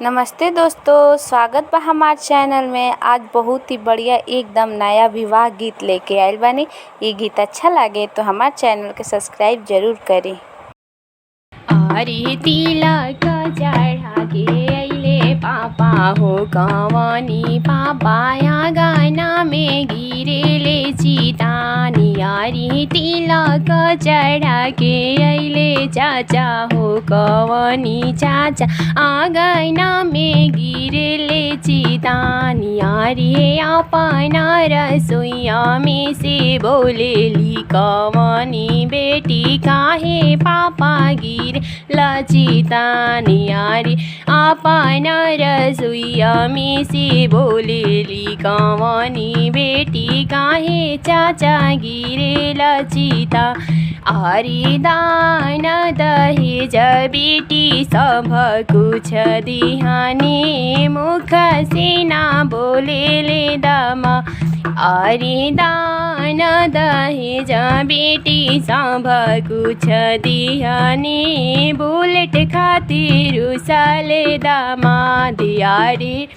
नमस्ते दोस्तों, स्वागत बा हमार चैनल में। आज बहुत ही बढ़िया एकदम नया विवाह गीत लेके आइल बानी। ये गीत अच्छा लगे तो हमार चैनल के सब्सक्राइब जरूर करी। अरे तिलक चढ़ा के अइले पापा हो कवनी पापा गाना में गिरेले चितानी। अरे तिलक चढ़ा के अइले चाचा हो कवनी चाचा आंगना में गिरेले चितानी। अरे अपना रसोईया में से बोलेली कवनी बेटी काहे पापा गिर लचितानी। यारी अपन रसोईया में से बोलेली कवनी बेटी काहे चाचा गिरे लचिता। अरे दान दहेज बेटी सब कुछ दिहानी मुख से ना बोलेले दमा। अरे दान दहेज बेटी सब कुछ दिहानी बुलेट खातिर साले दामाद। यारी